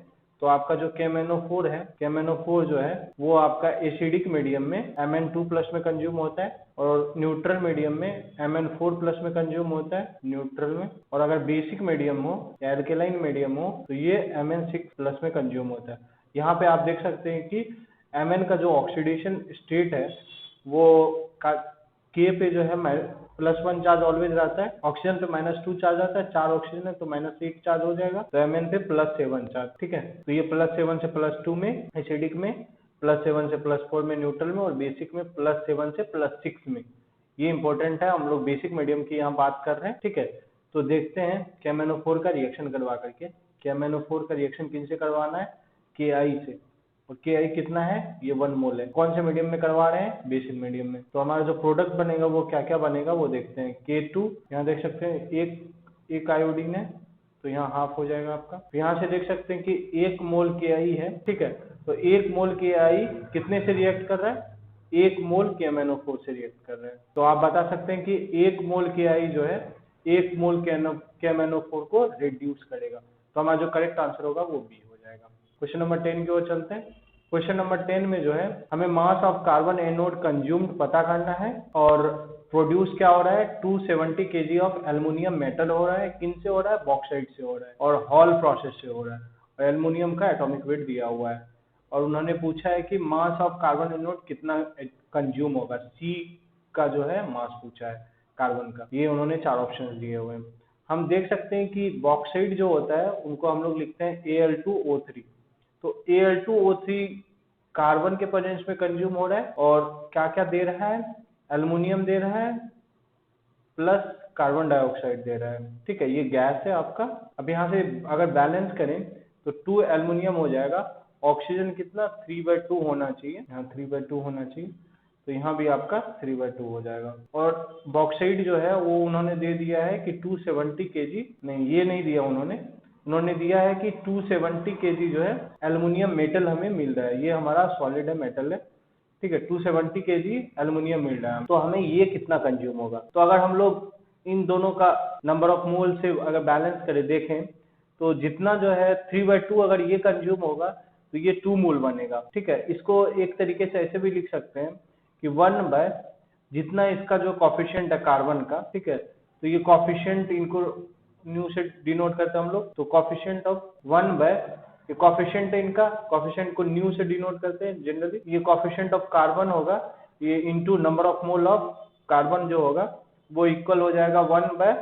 तो आपका जो KMnO4 है, KMnO4 जो है वो आपका एसिडिक मीडियम में Mn2+ में कंज्यूम होता है, और न्यूट्रल मीडियम में Mn4+ में कंज्यूम होता है न्यूट्रल में। और अगर बेसिक मीडियम हो या एल्केलाइन मीडियम हो तो ये Mn6+ में कंज्यूम होता है। यहाँ पे आप देख सकते हैं कि Mn का जो ऑक्सीडेशन स्टेट है वो K पे जो है +1 चार्ज ऑलवेज रहता है, ऑक्सीजन पे -2 चार्ज आता है, 4 ऑक्सीजन है तो -8 चार्ज हो जाएगा, तो Mn पे +7 चार्ज। ठीक है, तो ये +7 से +2 में एसिडिक में, +7 से +4 में न्यूट्रल में, और बेसिक में +7 से +6 में। ये इंपॉर्टेंट है, हम लोग बेसिक मीडियम की यहाँ बात कर रहे हैं। ठीक है, तो देखते हैं KMnO4 का रिएक्शन करवा करके। KMnO4 का रिएक्शन किन से करवाना है KI से, और KI कितना है ये 1 मोल है। कौन से मीडियम में करवा रहे हैं बेसिक मीडियम में। तो हमारा जो प्रोडक्ट बनेगा वो क्या क्या बनेगा वो देखते हैं। K2 यहाँ देख सकते हैं एक आयोडीन है तो यहाँ हाफ हो जाएगा आपका। तो यहाँ से देख सकते हैं कि 1 मोल KI है। ठीक है, तो 1 मोल KI कितने से रिएक्ट कर रहा है 1 मोल KMnO4 से रिएक्ट कर रहा है। तो आप बता सकते हैं कि 1 मोल KI जो है 1 मोल KMnO4 को रिड्यूस करेगा। तो हमारा जो करेक्ट आंसर होगा वो बी हो जाएगा। क्वेश्चन नंबर 10 की ओर चलते हैं। क्वेश्चन नंबर 10 में जो है हमें मास ऑफ कार्बन एनोड कंज्यूम्ड पता करना है, और प्रोड्यूस क्या हो रहा है 270 kg ऑफ एल्युमिनियम मेटल हो रहा है। किन से हो रहा है बॉक्साइट से हो रहा है, और हॉल प्रोसेस से हो रहा है, और एल्युमिनियम का एटॉमिक वेट दिया हुआ है। और उन्होंने पूछा है कि मास ऑफ कार्बन एनोड कितना कंज्यूम होगा, सी का जो है मास पूछा है कार्बन का। ये उन्होंने 4 ऑप्शन दिए हुए हैं। हम देख सकते हैं कि बॉक्साइट जो होता है उनको हम लोग लिखते हैं Al2O3। तो Al2O3 कार्बन के प्रेजेंस में कंज्यूम हो रहा है, और क्या क्या दे रहा है एल्युमिनियम दे रहा है प्लस कार्बन डाइऑक्साइड दे रहा है। ठीक है, ये गैस है आपका। अब यहाँ से अगर बैलेंस करें तो 2 एल्युमिनियम हो जाएगा, ऑक्सीजन कितना 3/2 होना चाहिए, यहाँ 3/2 होना चाहिए, तो यहाँ भी आपका 3/2 हो जाएगा। और बॉक्साइट जो है वो उन्होंने दे दिया है कि 270 kg, नहीं ये नहीं दिया उन्होंने दिया है कि 270 kg जो है एल्युमिनियम मेटल हमें मिल रहा है। ये हमारा सॉलिड है, मेटल है। ठीक है, 270 kg एल्युमिनियम मिल रहा है, तो हमें ये कितना कंज्यूम होगा। तो अगर हम लोग इन दोनों का नंबर ऑफ मोल से अगर बैलेंस करें देखें तो जितना जो है 3/2 अगर ये कंज्यूम होगा तो ये 2 मोल बनेगा। ठीक है, इसको एक तरीके से ऐसे भी लिख सकते हैं कि 1 जितना इसका जो कॉफिशिएंट है कार्बन का। ठीक है, तो ये कॉफिशिएंट इनको न्यू से डिनोट करते हैं हम लोग, तो कॉफिशिएंट ऑफ 1 ये कॉफिशिएंट है इनका, कॉफिशिएंट को न्यू से डिनोट करते हैं जनरली। ये कॉफिशिएंट ऑफ कार्बन होगा, ये into number of mole of carbon जो होगा वो इक्वल हो जाएगा 1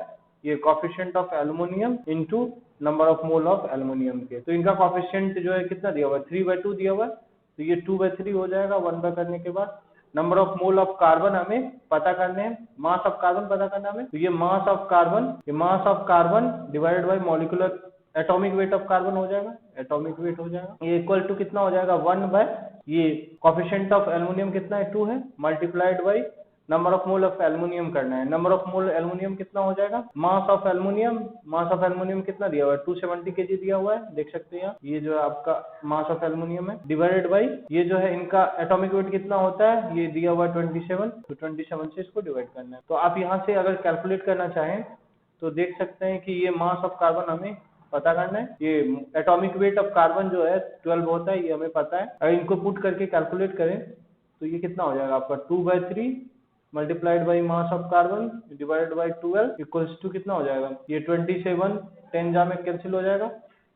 ये coefficient of aluminium into number of mole of aluminium के। तो इनका कॉफिशिएंट जो है कितना दिया हुआ है 3/2 दिया हुआ है, तो ये 2/3 हो जाएगा 1 करने के बाद। Number of mole of carbon हमें पता करने हैं, मास ऑफ कार्बन पता करना हमें, तो ये मास of carbon divided by molecular atomic weight of carbon हो जाएगा, एटॉमिक वेट हो जाएगा। ये इक्वल टू कितना हो जाएगा 1 ये कॉफिशिएंट ऑफ एल्युमिनियम कितना है 2 है, multiplied by number of mole of aluminium करना है। नंबर ऑफ मोल एल्युमिनियम कितना हो जाएगा, मास ऑफ एल्युमिनियम कितना दिया हुआ है, 270 kg दिया हुआ है, देख सकते हैं आप। ये जो है आपका मास ऑफ एल्युमिनियम है, डिवाइडेड बाई ये जो है इनका एटॉमिक वेट कितना होता है, ये दिया हुआ है 27, तो 27 से इसको डिवाइड करना है। तो आप यहाँ से अगर कैलकुलेट करना चाहें तो देख सकते हैं कि ये मास ऑफ कार्बन हमें पता करना है, ये एटॉमिक वेट ऑफ कार्बन जो है 12 होता है, ये हमें पता है। अगर इनको पुट करके कैलकुलेट करें तो ये कितना हो जाएगा आपका 2/3 multiplied by mass of carbon divided by 12 equals to कितना हो जाएगा, ये 27 10 जा में कैंसिल हो जाएगा,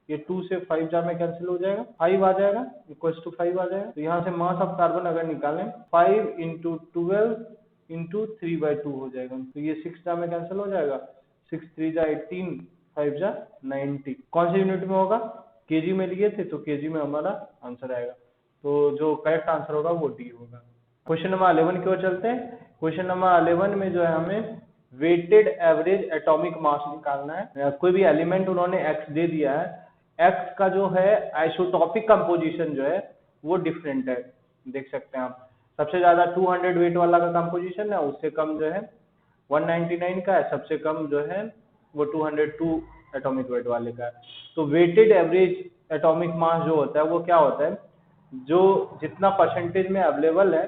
ये 2 से 5 जा में कैंसिल हो जाएगा, 5 आ जाएगा इक्वल्स टू 5 आ जाएगा। तो यहाँ से मास ऑफ कार्बन अगर निकालें 5 × 12 × 3/2 हो जाएगा, तो ये 6 जा में कैंसिल हो जाएगा, 6 3 जा 18 5 जा 90। कौन सी यूनिट में होगा, केजी में लिए थे तो केजी में हमारा आंसर आएगा। तो जो करेक्ट आंसर होगा वो डी होगा। क्वेश्चन नंबर 11 की ओर चलते हैं। क्वेश्चन नंबर 11 में जो है हमें वेटेड एवरेज एटॉमिक मास निकालना है। कोई भी एलिमेंट उन्होंने एक्स दे दिया है, एक्स का जो है आइसोटॉपिक कंपोजिशन जो है वो डिफरेंट है, देख सकते हैं आप। सबसे ज्यादा 200 वेट वाला का कंपोजिशन है, उससे कम जो है 199 का है, सबसे कम जो है वो 202 एटॉमिक वेट वाले का है। तो वेटेड एवरेज एटॉमिक मास जो होता है वो क्या होता है, जो जितना परसेंटेज में अवेलेबल है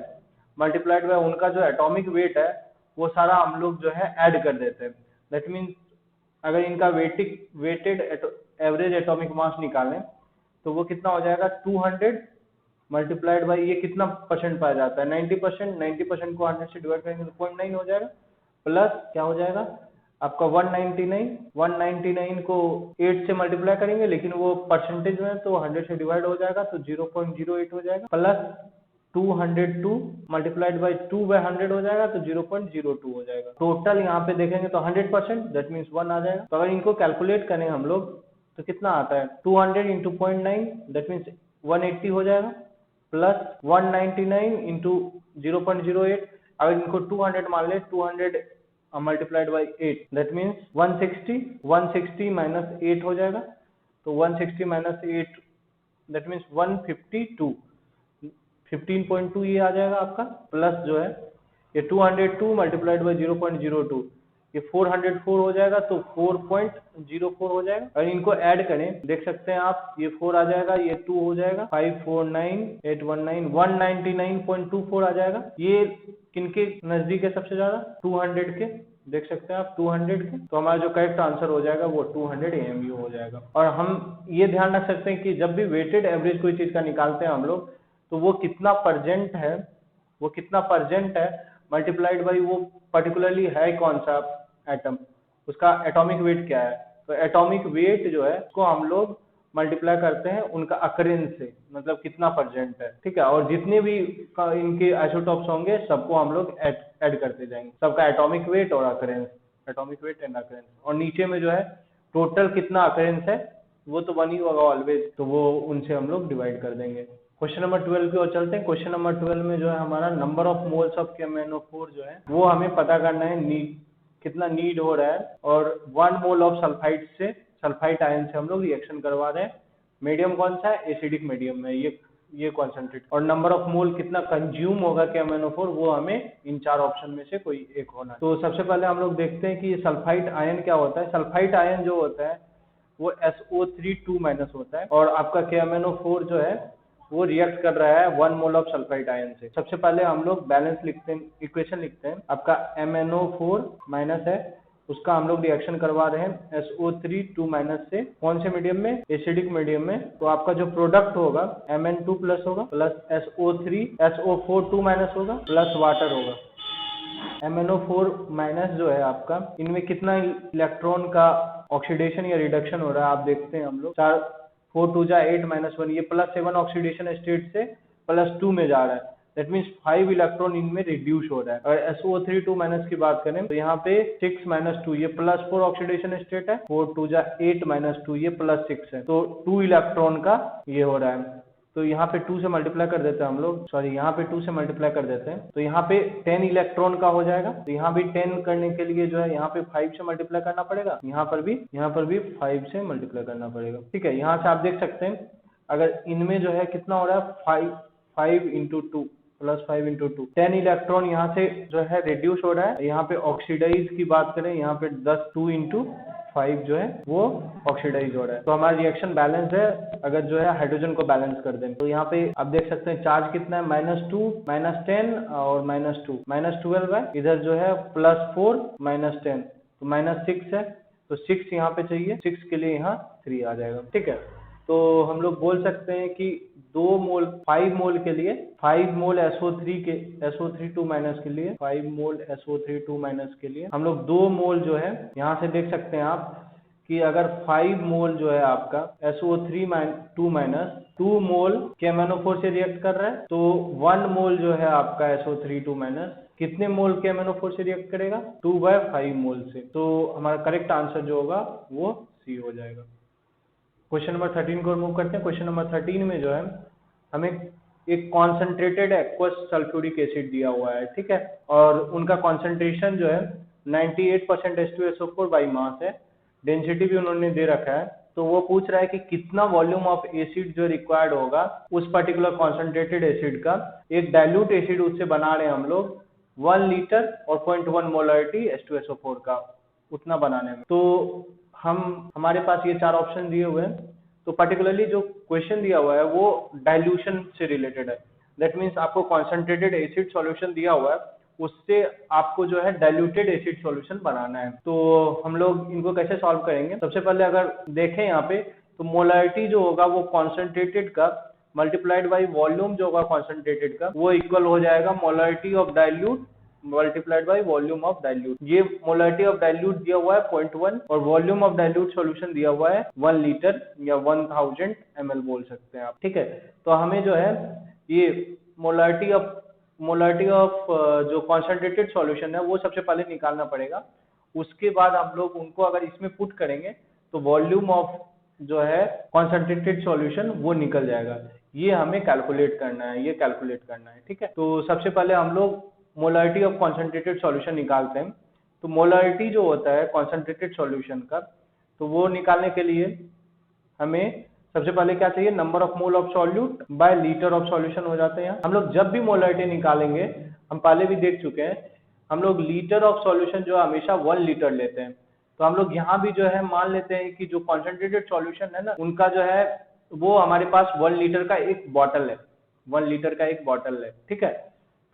मल्टीप्लाइड बाय उनका जो एटॉमिक वेट है वो सारा हम लोग जो है ऐड कर देते हैं। दैट मीन्स अगर इनका वेटेड एवरेज एटॉमिक मास निकालें तो वो कितना हो जाएगा 200 मल्टीप्लाइड बाई ये कितना परसेंट पाया जाता है 90%, 90% को 100 से डिवाइड करेंगे तो 0.9 हो जाएगा, प्लस क्या हो जाएगा आपका 199 को 8 से मल्टीप्लाई करेंगे लेकिन वो परसेंटेज में तो 100 से डिवाइड हो जाएगा तो 0.08 हो जाएगा, प्लस 202 मल्टीप्लाइड बाई 2/100 हो जाएगा तो 0.02 हो जाएगा। टोटल यहाँ पे देखेंगे तो 100%, दैट मीन्स 1 आ जाएगा। तो अगर इनको कैलकुलेट करें हम लोग तो कितना आता है 200 × 0.9 दैट मीन्स 180 हो जाएगा, प्लस 199 × 0.08 अगर इनको 200 मान ले 200 multiplied by 8 that means 160 minus 8 हो जाएगा, तो 160 माइनस 8 दैट मीन्स 152 15.2 ये आ जाएगा आपका, प्लस जो है ये 202 मल्टीप्लाइड बाई 0.02 ये 404 हो जाएगा तो 4.04 हो जाएगा। अगर इनको ऐड करें देख सकते हैं आप, ये 4 आ जाएगा, ये 2 हो जाएगा, 549 819 199.24 आ जाएगा। ये किनके नजदीक है सबसे ज्यादा 200 के, देख सकते हैं आप 200 के। तो हमारा जो करेक्ट आंसर हो जाएगा वो 200 AMU हो जाएगा। और हम ये ध्यान रख सकते हैं कि जब भी वेटेड एवरेज कोई चीज का निकालते हैं हम लोग तो वो कितना परसेंट है मल्टीप्लाइड बाई वो पर्टिकुलरली है कौन सा एटम, उसका एटॉमिक वेट क्या है। तो एटॉमिक वेट जो है उसको हम लोग मल्टीप्लाई करते हैं उनका अकरेंस से, मतलब कितना परसेंट है, ठीक है। और जितने भी इनके आइसोटॉप्स होंगे सबको हम लोग ऐड करते जाएंगे, सबका एटॉमिक वेट और occurrence, atomic weight and occurrence. और नीचे में जो है टोटल कितना अकरेंस है वो तो 1 ही होगा ऑलवेज, तो वो उनसे हम लोग डिवाइड कर देंगे। क्वेश्चन नंबर 12 की ओर चलते हैं। क्वेश्चन नंबर 12 में जो है हमारा number of moles of KMnO4 जो है वो हमें पता करना है, कितना नीड हो रहा है। और 1 मोल ऑफ सल्फाइड आयन से हम लोग रिएक्शन करवा रहे हैं। मीडियम कौन सा है, एसिडिक मीडियम में ये कॉन्सेंट्रेट। और नंबर ऑफ मोल कितना कंज्यूम होगा KMnO4 वो हमें इन 4 ऑप्शन में से कोई एक होना है। तो सबसे पहले हम लोग देखते हैं कि सल्फाइड आयन क्या होता है। सल्फाइड आयन जो होता है वो SO3 होता है और आपका KMnO4 जो है वो रिएक्ट कर रहा है 1 मोल ऑफ सल्फाइड आयन से। सबसे पहले हम लोग बैलेंस लिखते हैं, इक्वेशन लिखते हैं। आपका MnO4 माइनस है, उसका हम लोग रिएक्शन करवा रहे हैं SO3 से कौन से मीडियम में, एसिडिक मीडियम में। तो आपका जो प्रोडक्ट होगा Mn2 प्लस होगा, प्लस SO4 होगा, प्लस वाटर होगा। MnO4 माइनस जो है आपका, इनमें कितना इलेक्ट्रॉन का ऑक्सीडेशन या रिडक्शन हो रहा है आप देखते हैं हम लोग। 4 2 जा 8 -1 ये +7 ऑक्सीडेशन स्टेट से +2 में जा रहा है, दैट मीन्स 5 इलेक्ट्रॉन इनमें रिड्यूस हो रहा है। अगर SO3 की बात करें तो यहाँ पे 6 -2 ये +4 ऑक्सीडेशन स्टेट है, 4 2 जा 8 -2 ये +6 है, तो 2 इलेक्ट्रॉन का ये हो रहा है। तो यहाँ पे 2 से मल्टीप्लाई कर देते हैं हम लोग, सॉरी यहाँ पे 2 से मल्टीप्लाई कर देते हैं तो यहाँ पे 10 इलेक्ट्रॉन का हो जाएगा। तो यहाँ भी 10 करने के लिए जो है यहाँ पे 5 से मल्टीप्लाई करना पड़ेगा, यहाँ पर भी 5 से मल्टीप्लाई करना पड़ेगा, ठीक है। यहाँ से आप देख सकते हैं अगर इनमें जो है कितना हो रहा है 5 × 2 +5 × 2, 10 इलेक्ट्रॉन यहाँ से जो है रिड्यूस हो रहा है। यहाँ पे ऑक्सीडाइज की बात करें, यहाँ पे 2 × 5 जो है वो ऑक्सीडाइज हो रहा है। तो हमारा रिएक्शन बैलेंस है अगर जो है हाइड्रोजन को बैलेंस कर दें। तो यहाँ पे आप देख सकते हैं चार्ज कितना है, -2, -10 और -2, -12 है। इधर जो है +4 -10 तो -6 है। तो 6 यहाँ पे चाहिए, 6 के लिए यहाँ 3 आ जाएगा। ठीक है, तो हम लोग बोल सकते हैं कि 2 मोल 5 मोल के लिए 5 मोल SO3 के SO3 2- के लिए 5 मोल SO3 2- के लिए हम लोग 2 मोल जो है यहाँ से देख सकते हैं आप कि अगर 5 मोल जो है आपका SO3 2- 2 मोल KMnO4 से रिएक्ट कर रहा है, तो 1 मोल जो है आपका SO3 2- कितने मोल KMnO4 से रिएक्ट करेगा, 2/5 मोल से। तो हमारा करेक्ट आंसर जो होगा वो सी हो जाएगा। क्वेश्चन नंबर 13 को रिमूव करते हैं। क्वेश्चन नंबर 13 में जो है हमें एक कॉन्सेंट्रेटेड एक्वस सल्फ्यूरिक एसिड दिया हुआ है, ठीक है, और उनका कॉन्सेंट्रेशन जो है 98% H2SO4 बाई मास है। डेंसिटी भी उन्होंने दे रखा है। तो वो पूछ रहा है कि कितना वॉल्यूम ऑफ एसिड जो रिक्वायर्ड होगा उस पर्टिकुलर कॉन्सेंट्रेटेड एसिड का। एक डाइल्यूट एसिड उससे बना रहे हैं हम लोग 1 लीटर और 0.1 मोलरिटी H2SO4 का, उतना बनाने में। तो हमारे पास ये 4 ऑप्शन दिए हुए हैं। तो पर्टिकुलरली जो क्वेश्चन दिया हुआ है वो डाइल्यूशन से रिलेटेड है। दैट मीन्स आपको कॉन्सेंट्रेटेड एसिड सॉल्यूशन दिया हुआ है, उससे आपको जो है डाइल्यूटेड एसिड सॉल्यूशन बनाना है। तो हम लोग इनको कैसे सॉल्व करेंगे, सबसे पहले अगर देखें यहाँ पे तो मोलरिटी जो होगा वो कॉन्सेंट्रेटेड का मल्टीप्लाइड बाई वॉल्यूम जो होगा कॉन्सेंट्रेटेड का वो इक्वल हो जाएगा molarity of dilute multiplied by volume of dilute. ये मोलरिटी ऑफ डाइल्यूट दिया हुआ है 0.1 और वॉल्यूम ऑफ डाइल्यूट सॉल्यूशन दिया हुआ है 1 लीटर या 1000 ml बोल सकते हैं आप। ठीक है, तो हमें जो है ये मोलरिटी ऑफ जो कॉन्सेंट्रेटेड सॉल्यूशन है वो सबसे पहले निकालना पड़ेगा। उसके बाद हम लोग उनको अगर इसमें पुट करेंगे तो वॉल्यूम ऑफ जो है कॉन्सेंट्रेटेड सॉल्यूशन वो निकल जाएगा। ये हमें कैलकुलेट करना है, ये कैलकुलेट करना है। ठीक है, तो सबसे पहले हम लोग मोलरिटी ऑफ कॉन्सेंट्रेटेड सॉल्यूशन निकालते हैं। तो मोलरिटी जो होता है कॉन्सेंट्रेटेड सॉल्यूशन का, तो वो निकालने के लिए हमें सबसे पहले क्या चाहिए, number of mole of solute bye litre of solution हो जाते हैं। हम लोग जब भी मोलरिटी निकालेंगे, हम पहले भी देख चुके हैं, हम लोग लीटर ऑफ सॉल्यूशन जो हमेशा 1 लीटर लेते हैं। तो हम लोग यहाँ भी जो है मान लेते हैं कि जो कॉन्सेंट्रेटेड सॉल्यूशन है ना, उनका जो है वो हमारे पास 1 लीटर का एक बॉटल है, 1 लीटर का एक बॉटल है। ठीक है,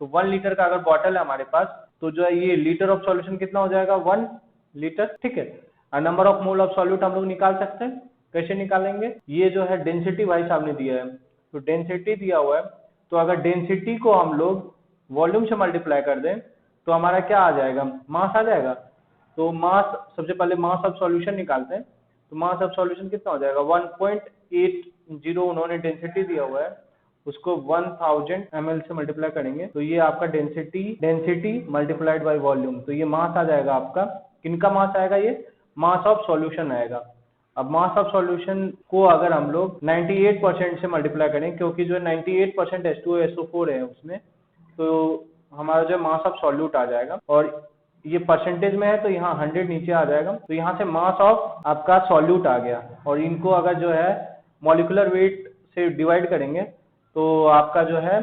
तो 1 लीटर का अगर बॉटल है हमारे पास, तो जो है ये लीटर ऑफ सॉल्यूशन कितना हो जाएगा, 1 लीटर। ठीक है, और number of mole of solute हम लोग निकाल सकते हैं। कैसे निकालेंगे, ये जो है डेंसिटी भाई साहब ने दिया है, तो डेंसिटी दिया हुआ है, तो अगर डेंसिटी को हम लोग वॉल्यूम से मल्टीप्लाई कर दें तो हमारा क्या आ जाएगा, मास आ जाएगा। तो मास, सबसे पहले मास ऑफ सॉल्यूशन निकालते हैं। तो मास ऑफ सॉल्यूशन कितना हो जाएगा, 1.80 उन्होंने डेंसिटी दिया हुआ है, उसको 1000 ml से मल्टीप्लाई करेंगे तो ये आपका डेंसिटी मल्टीप्लाइड बाय वॉल्यूम, तो ये मास आ जाएगा आपका। किनका मास आएगा, ये मास ऑफ सॉल्यूशन आएगा। अब मास ऑफ सॉल्यूशन को अगर हम लोग 98% से मल्टीप्लाई करें, क्योंकि जो 98% H2SO4 है उसमें, तो हमारा जो मास ऑफ सॉल्यूट आ जाएगा। और ये परसेंटेज में है तो यहाँ 100 नीचे आ जाएगा, तो यहाँ से मास ऑफ आपका सॉल्यूट आ गया। और इनको अगर जो है मॉलिक्यूलर वेट से डिवाइड करेंगे तो आपका जो है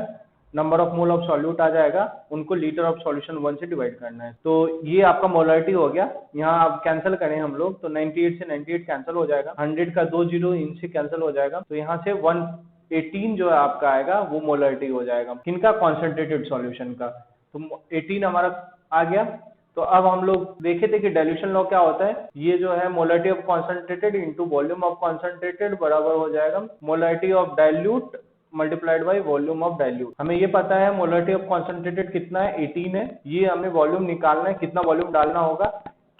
number of mole of solute आ जाएगा, उनको लीटर ऑफ सॉल्यूशन 1 से डिवाइड करना है। तो ये आपका मोलरिटी हो गया। यहाँ आप कैंसिल करें हम लोग तो 98 से 98 कैंसिल हो जाएगा, 100 का 2 जीरो इनसे कैंसिल हो जाएगा, तो यहाँ से 118 जो है आपका आएगा वो मोलरिटी हो जाएगा। किनका, कॉन्सेंट्रेटेड सॉल्यूशन का। तो 18 हमारा आ गया। तो अब हम लोग देखे थे कि डाइल्यूशन लॉ क्या होता है, ये जो है molarity of concentrated into volume of concentrated बराबर हो जाएगा molarity of dilute multiplied by volume of dilute. हमें ये पता है मोलरिटी ऑफ कॉन्सेंट्रेटेड कितना है, 18 है। ये हमें वॉल्यूम निकालना है, कितना वॉल्यूम डालना होगा,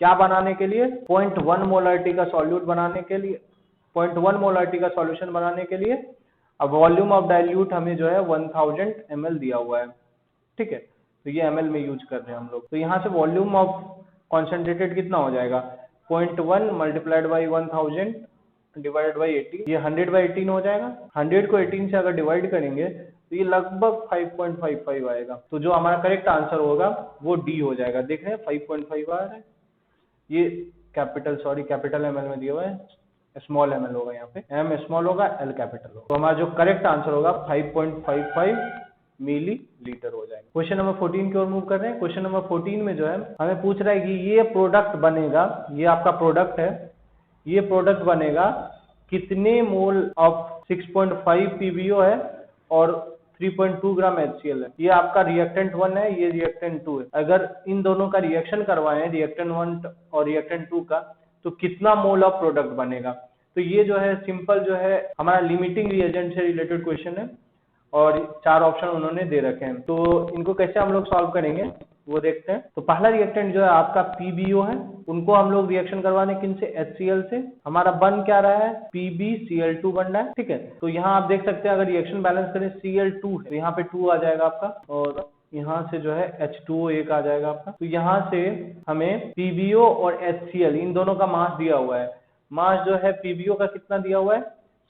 क्या बनाने के लिए, 0.1 मोलरिटी का सॉल्यूट बनाने के लिए, 0.1 मोलरिटी का सॉल्यूशन बनाने के लिए। अब वॉल्यूम ऑफ डाइल्यूट हमें जो है 1000 ml दिया हुआ है। ठीक है, तो ये ml में यूज कर रहे हैं हम लोग। तो यहाँ से वॉल्यूम ऑफ कॉन्सेंट्रेटेड कितना हो जाएगा, 0.1 मल्टीप्लाइड बाई 1000 डिवाइड बाई 18, ये 100/18 हो जाएगा। 100 को 18 से अगर डिवाइड करेंगे तो ये लगभग 5.55 आएगा। तो जो हमारा करेक्ट आंसर होगा वो डी हो जाएगा। देख रहे हैं 5.5 आ रहा है, ये कैपिटल ml में दिया हुआ है, स्मॉल ml होगा, यहाँ पे m स्मॉल होगा, l कैपिटल होगा। तो हमारा जो करेक्ट आंसर होगा 5.55 मिली लीटर हो जाएगा। क्वेश्चन नंबर 14 की ओर मूव कर रहे हैं। क्वेश्चन नंबर 14 में जो है हमें पूछ रहा है कि ये प्रोडक्ट बनेगा, ये आपका प्रोडक्ट है, ये प्रोडक्ट बनेगा कितने मोल ऑफ 6.5 पीबीओ है और 3.2 ग्राम HCl है। ये आपका रिएक्टेंट 1 है, ये रिएक्टेंट 2 है। अगर इन दोनों का रिएक्शन करवाएं, रिएक्टेंट 1 और रिएक्टेंट 2 का, तो कितना मोल ऑफ प्रोडक्ट बनेगा। तो ये जो है सिंपल जो है हमारा लिमिटिंग रिएजेंट से रिलेटेड क्वेश्चन है और 4 ऑप्शन उन्होंने दे रखे हैं। तो इनको कैसे हम लोग सॉल्व करेंगे वो देखते हैं। तो पहला रिएक्टेंट जो है आपका PbO है, उनको हम लोग रिएक्शन करवाने किन से, HCl से। हमारा बन क्या रहा है, PbCl2 बन रहा है, ठीक है। तो यहाँ आप देख सकते हैं अगर रिएक्शन बैलेंस करें Cl2 है तो यहाँ पे 2 आ जाएगा आपका और यहाँ से जो है H2O एक आ जाएगा आपका। तो यहाँ से हमें PbO और HCl इन दोनों का मास दिया हुआ है। मास जो है PbO का कितना दिया हुआ है,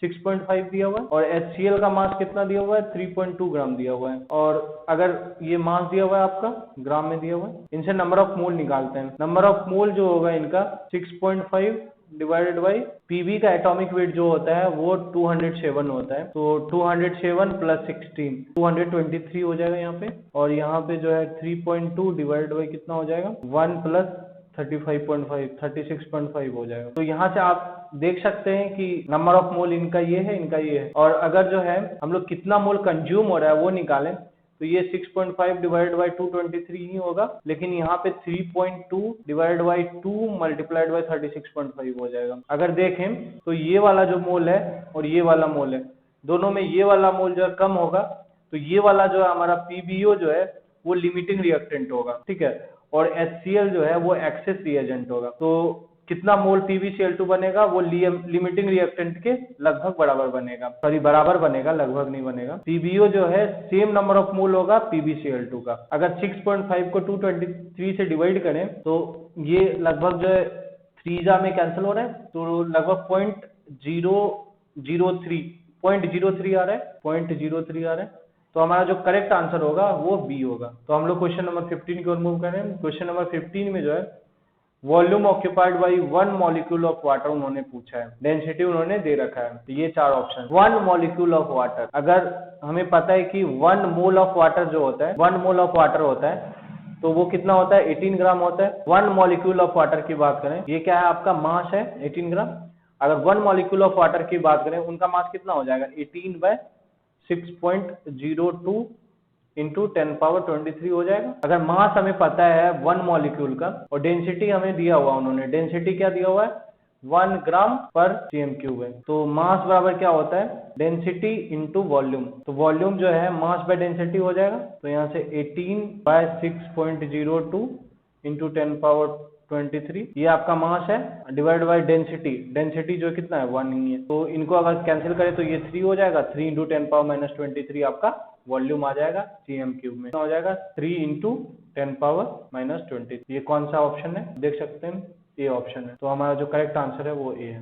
6.5 दिया हुआ है और HCl का मास कितना दिया हुआ है, 3.2 ग्राम दिया हुआ है। और अगर ये मास दिया हुआ है आपका ग्राम में दिया हुआ है, इनसे नंबर ऑफ मोल निकालते हैं। नंबर ऑफ मोल जो होगा इनका 6.5 डिवाइडेड बाई पीबी का एटॉमिक वेट जो होता है वो 207 होता है। तो 207 प्लस 16 223 हो जाएगा यहाँ पे, और यहाँ पे जो है 3.2 डिवाइडेड बाई कितना हो जाएगा, 1 प्लस 35.5 36.5 हो जाएगा। तो यहाँ से आप देख सकते हैं कि नंबर ऑफ मोल इनका ये है, इनका ये है। और अगर जो है हम लोग कितना मोल कंज्यूम हो रहा है वो निकालें तो ये 6.5 डिवाइडेड बाई 223 ही होगा, लेकिन यहाँ पे 3.2 डिवाइडेड बाई 2 मल्टीप्लाइड बाई 36.5 हो जाएगा। अगर देखें तो ये वाला जो मोल है और ये वाला मोल है, दोनों में ये वाला मोल जो है कम होगा, तो ये वाला जो है हमारा PbO जो है वो लिमिटिंग रिएक्टेंट होगा, ठीक है। और HCl जो है वो एक्सेस रिएजेंट होगा। तो कितना मोल PbCl2 बनेगा, वो लिमिटिंग रिएक्टेंट के लगभग बराबर बनेगा, सॉरी बराबर बनेगा, लगभग नहीं बनेगा। PbO जो है सेम नंबर ऑफ मोल होगा PbCl2 का। अगर 6.5 को 223 से डिवाइड करें तो ये लगभग जो है 3 जा में कैंसिल हो रहा है, तो लगभग 0.003 आ रहा है, 0.03 आ रहा है। तो हमारा जो करेक्ट आंसर होगा वो बी होगा। तो हम लोग क्वेश्चन नंबर 15 की ओर मूव कर रहे हैं। क्वेश्चन नंबर 15 में जो है volume occupied by 1 molecule of water उन्होंने पूछा है, डेंसिटी उन्होंने दे रखा है। तो ये 4 ऑप्शन, 1 मॉलिक्यूल ऑफ वाटर। अगर हमें पता है कि 1 मोल ऑफ वाटर जो होता है, 1 मोल ऑफ वाटर होता है तो वो कितना होता है, 18 ग्राम होता है। 1 मॉलिक्यूल ऑफ वाटर की बात करें, ये क्या है आपका मास है 18 ग्राम। अगर 1 मॉलिक्यूल ऑफ वाटर की बात करें, उनका मास कितना हो जाएगा, 18/6.02 इंटू 10⁻23 हो जाएगा। अगर मास हमें पता है 1 मॉलिक्यूल का और डेंसिटी हमें दिया हुआ, उन्होंने डेंसिटी क्या दिया हुआ है, 1 ग्राम पर cm³ है। तो मास बराबर क्या होता है, डेंसिटी इंटू वॉल्यूम। तो वॉल्यूम जो है मास बाय डेंसिटी हो जाएगा। तो यहाँ से 18/6.02 इंटू 10⁻23 ये आपका मास है, डिवाइड बाय डेंसिटी, डेंसिटी जो कितना है 1 ही है। तो इनको अगर कैंसिल करें तो ये 3 हो जाएगा, 3 इंटू 10⁻⁻23 आपका वॉल्यूम आ जाएगा cm³ में, हो जाएगा 3 इंटू 10⁻⁻23। ये कौन सा ऑप्शन है देख सकते हैं, ए ऑप्शन है। तो हमारा जो करेक्ट आंसर है वो ए है।